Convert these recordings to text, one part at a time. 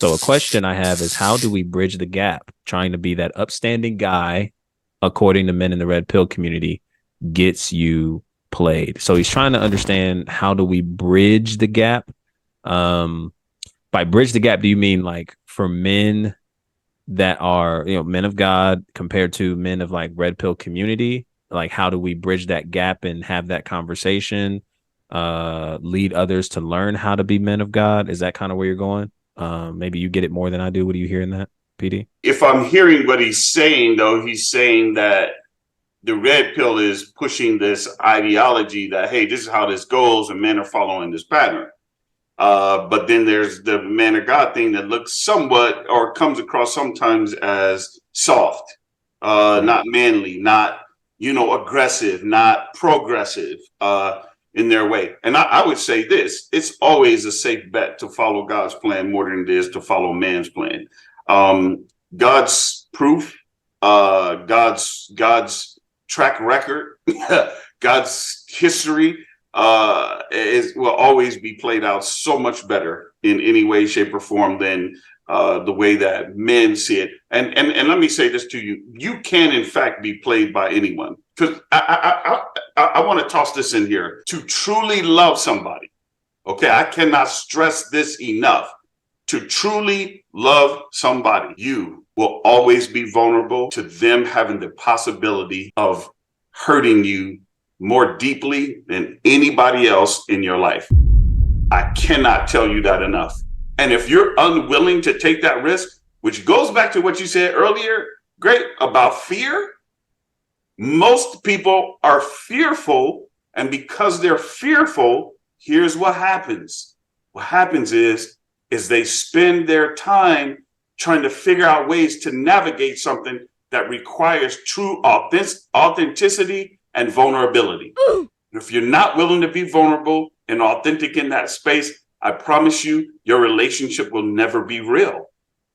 So a question I have is, how do we bridge the gap? Trying to be that upstanding guy, according to men in the red pill community, gets you played. So he's trying to understand, how do we bridge the gap? By bridge the gap, do you mean like for men that are, men of God compared to men of like red pill community? Like, how do we bridge that gap and have that conversation, lead others to learn how to be men of God? Is that kind of where you're going? Maybe you get it more than I do. What do you hear in that, PD? If I'm hearing what he's saying, though, he's saying that the red pill is pushing this ideology that, hey, this is how this goes, and men are following this pattern. But then there's the man of God thing that looks somewhat, or comes across sometimes as soft, not manly, not, aggressive, not progressive in their way. And I would say this: it's always a safe bet to follow God's plan more than it is to follow man's plan. God's proof, God's track record, God's history will always be played out so much better in any way, shape, or form than the way that men see it. And let me say this to you: you can, in fact, be played by anyone. Because I want to toss this in here. To truly love somebody, okay, I cannot stress this enough. To truly love somebody, you will always be vulnerable to them having the possibility of hurting you more deeply than anybody else in your life. I cannot tell you that enough. And if you're unwilling to take that risk, which goes back to what you said earlier, great, about fear. Most people are fearful, and because they're fearful, here's what happens. What happens is they spend their time trying to figure out ways to navigate something that requires true authenticity and vulnerability. If you're not willing to be vulnerable and authentic in that space, I promise you, your relationship will never be real.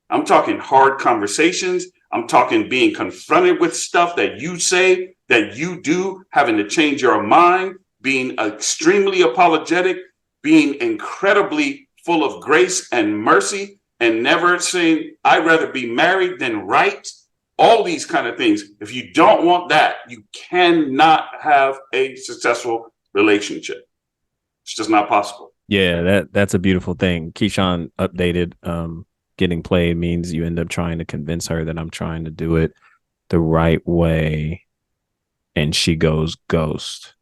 I'm talking hard conversations. I'm talking being confronted with stuff that you say, that you do, having to change your mind, being extremely apologetic, being incredibly full of grace and mercy, and never saying, I'd rather be married than right. All these kind of things. If you don't want that, you cannot have a successful relationship. It's just not possible. Yeah, that's a beautiful thing. Keyshawn updated. Getting played means you end up trying to convince her that I'm trying to do it the right way, and she goes ghost.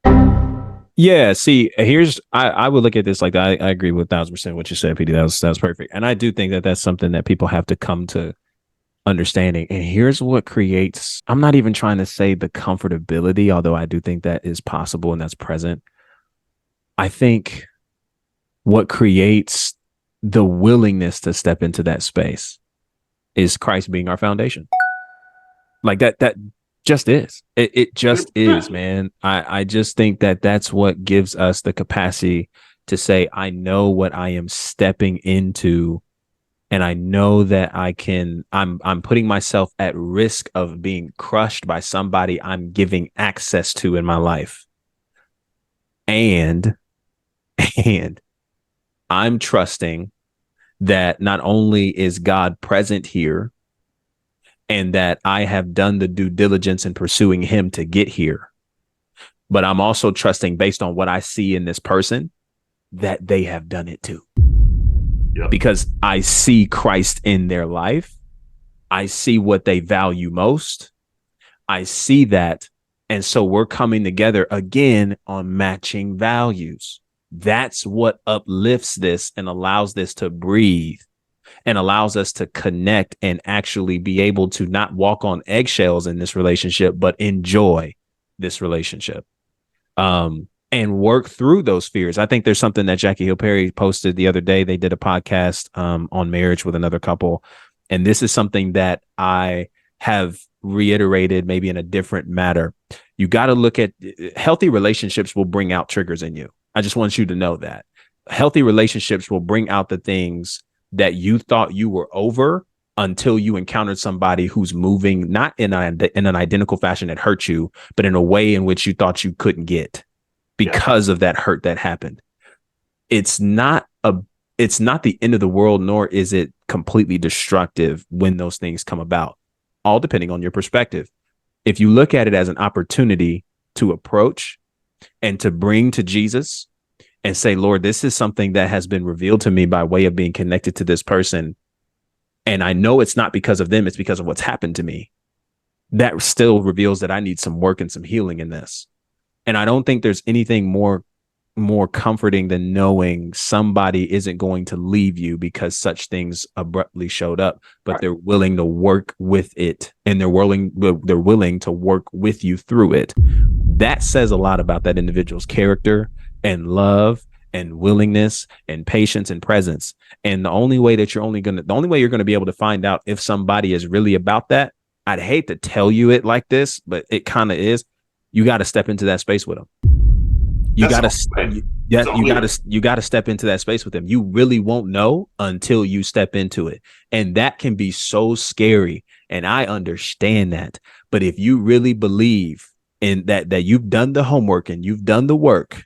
Yeah, see, I would look at this like that. I agree with 1,000% what you said, PD. That was perfect. And I do think that that's something that people have to come to understanding. And here's what creates, I'm not even trying to say the comfortability, although I do think that is possible and that's present. I think what creates the willingness to step into that space is Christ being our foundation. Like that just is. It just is, man. I just think that that's what gives us the capacity to say, I know what I am stepping into, and I know that I'm putting myself at risk of being crushed by somebody I'm giving access to in my life. And I'm trusting that not only is God present here, and that I have done the due diligence in pursuing him to get here, but I'm also trusting, based on what I see in this person, that they have done it too. Yep. Because I see Christ in their life. I see what they value most. I see that. And so we're coming together again on matching values. That's what uplifts this and allows this to breathe and allows us to connect and actually be able to not walk on eggshells in this relationship, but enjoy this relationship. And work through those fears. I think there's something that Jackie Hill Perry posted the other day. They did a podcast on marriage with another couple. And this is something that I have reiterated maybe in a different matter. You got to look at healthy relationships will bring out triggers in you. I just want you to know that healthy relationships will bring out the things that you thought you were over until you encountered somebody who's moving not in an identical fashion that hurt you, but in a way in which you thought you couldn't get because of that hurt that happened. It's not it's not the end of the world, nor is it completely destructive when those things come about, all depending on your perspective. If you look at it as an opportunity to approach and to bring to Jesus and say, Lord, this is something that has been revealed to me by way of being connected to this person. And I know it's not because of them, it's because of what's happened to me. That still reveals that I need some work and some healing in this. And I don't think there's anything more comforting than knowing somebody isn't going to leave you because such things abruptly showed up, but they're willing to work with it, and they're willing to work with you through it. That says a lot about that individual's character and love and willingness and patience and presence. And the only way you're going to be able to find out if somebody is really about that, I'd hate to tell you it like this, but it kind of is. You got to step into that space with them. You got to step into that space with them. You really won't know until you step into it. And that can be so scary. And I understand that. But if you really believe in that you've done the homework and you've done the work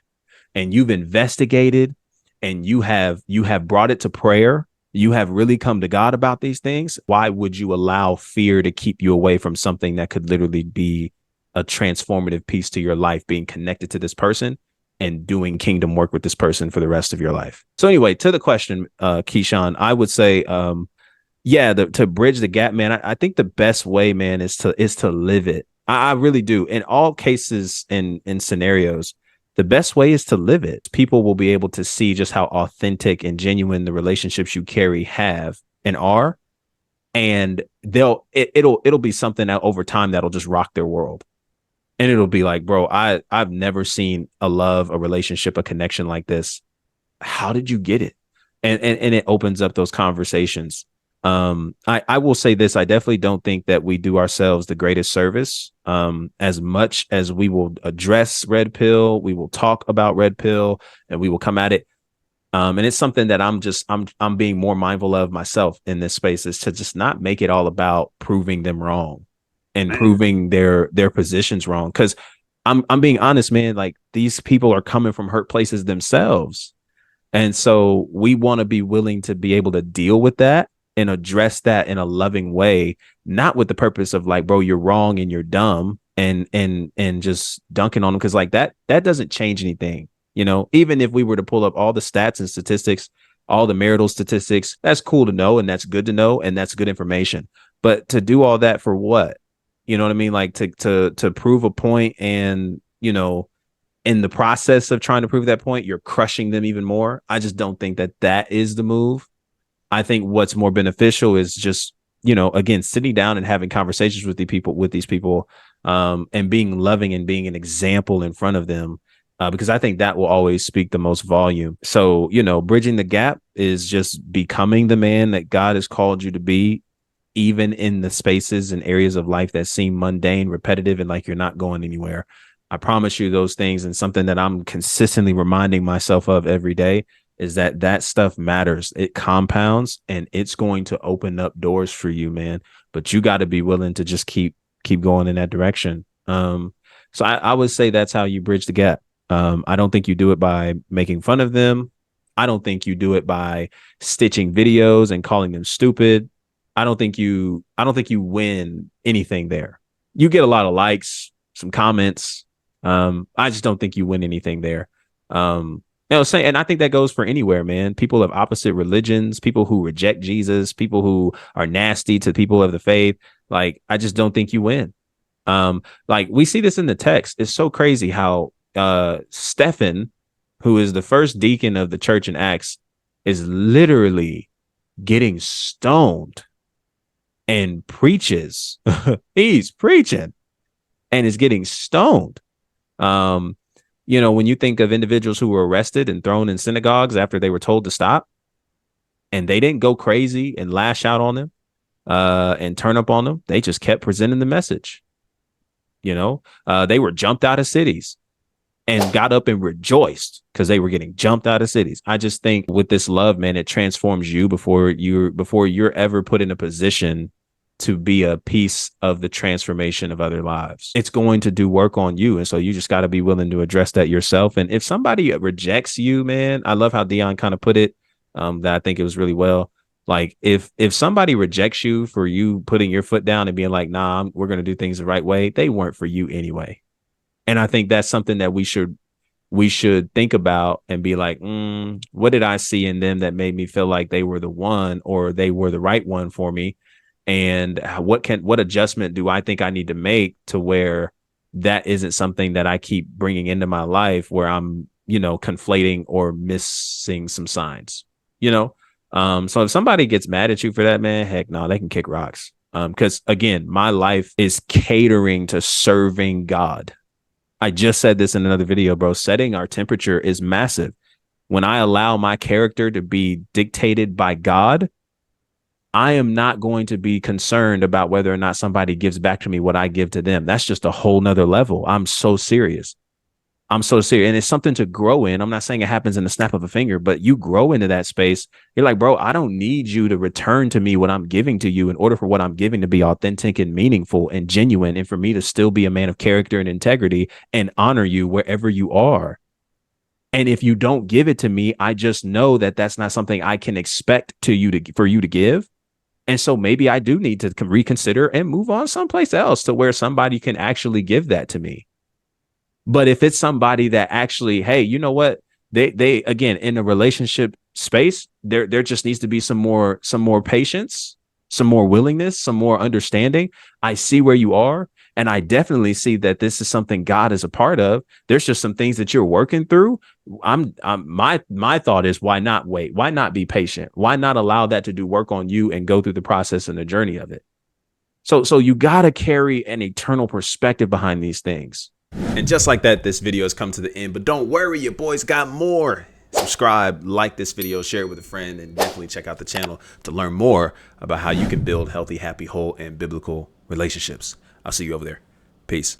and you've investigated and you have brought it to prayer, you have really come to God about these things, why would you allow fear to keep you away from something that could literally be a transformative piece to your life, being connected to this person and doing kingdom work with this person for the rest of your life? So anyway, to the question, Keyshawn, I would say, to bridge the gap, man, I think the best way, man, is to live it. I really do. In all cases and in scenarios, the best way is to live it. People will be able to see just how authentic and genuine the relationships you carry have and are. And it'll be something that over time that'll just rock their world. And it'll be like, bro, I've never seen a love, a relationship, a connection like this. How did you get it? And it opens up those conversations. I will say this. I definitely don't think that we do ourselves the greatest service. As much as we will address red pill, we will talk about red pill, and we will come at it. And it's something that I'm being more mindful of myself in this space, is to just not make it all about proving them wrong and proving their positions wrong. Because I'm being honest, man, like these people are coming from hurt places themselves. And so we want to be willing to be able to deal with that and address that in a loving way, not with the purpose of like, bro, you're wrong and you're dumb and just dunking on them. Cause like that doesn't change anything. You know, even if we were to pull up all the stats and statistics, all the marital statistics, that's cool to know. And that's good to know. And that's good information. But to do all that for what? You know what I mean? Like to prove a point, and, you know, in the process of trying to prove that point, you're crushing them even more. I just don't think that is the move. I think what's more beneficial is just, you know, again, sitting down and having conversations with these people, and being loving and being an example in front of them, because I think that will always speak the most volume. So, you know, bridging the gap is just becoming the man that God has called you to be, even in the spaces and areas of life that seem mundane, repetitive, and like you're not going anywhere. I promise you those things, and something that I'm consistently reminding myself of every day is that stuff matters. It compounds, and it's going to open up doors for you, man. But you got to be willing to just keep going in that direction. So I would say that's how you bridge the gap. I don't think you do it by making fun of them. I don't think you do it by stitching videos and calling them stupid. I don't think you win anything there. You get a lot of likes, some comments. I just don't think you win anything there. And I think that goes for anywhere, man. People of opposite religions, people who reject Jesus, people who are nasty to people of the faith. Like, I just don't think you win. Like we see this in the text. It's so crazy how Stephen, who is the first deacon of the church in Acts, is literally getting stoned and preaches. He's preaching and is getting stoned. You know, when you think of individuals who were arrested and thrown in synagogues after they were told to stop, and they didn't go crazy and lash out on them and turn up on them, they just kept presenting the message. You know, they were jumped out of cities and got up and rejoiced because they were getting jumped out of cities. I just think with this love, man, it transforms you before you're ever put in a position to be a piece of the transformation of other lives. It's going to do work on you. And so you just got to be willing to address that yourself. And if somebody rejects you, man, I love how Dion kind of put it. that I think it was really well. Like if somebody rejects you for you putting your foot down and being like, nah, we're going to do things the right way, they weren't for you anyway. And I think that's something that we should think about and be like, what did I see in them that made me feel like they were the one or they were the right one for me? And what adjustment do I think I need to make to where that isn't something that I keep bringing into my life where I'm, conflating or missing some signs, you know? So if somebody gets mad at you for that, man, heck no, they can kick rocks. Because again, my life is catering to serving God. I just said this in another video, bro. Setting our temperature is massive. When I allow my character to be dictated by God, I am not going to be concerned about whether or not somebody gives back to me what I give to them. That's just a whole nother level. I'm so serious. I'm so serious. And it's something to grow in. I'm not saying it happens in the snap of a finger, but you grow into that space. You're like, bro, I don't need you to return to me what I'm giving to you in order for what I'm giving to be authentic and meaningful and genuine, and for me to still be a man of character and integrity and honor you wherever you are. And if you don't give it to me, I just know that that's not something I can expect for you to give. And so maybe I do need to reconsider and move on someplace else to where somebody can actually give that to me. But if it's somebody that actually, hey, you know what? They again, in a relationship space, there just needs to be some more patience, some more willingness, some more understanding. I see where you are, and I definitely see that this is something God is a part of. There's just some things that you're working through. My thought is, why not wait? Why not be patient? Why not allow that to do work on you and go through the process and the journey of it? So you got to carry an eternal perspective behind these things. And just like that, this video has come to the end, but don't worry, your boys got more. Subscribe, like this video, share it with a friend, and definitely check out the channel to learn more about how you can build healthy, happy, whole, and biblical relationships. I'll see you over there. Peace.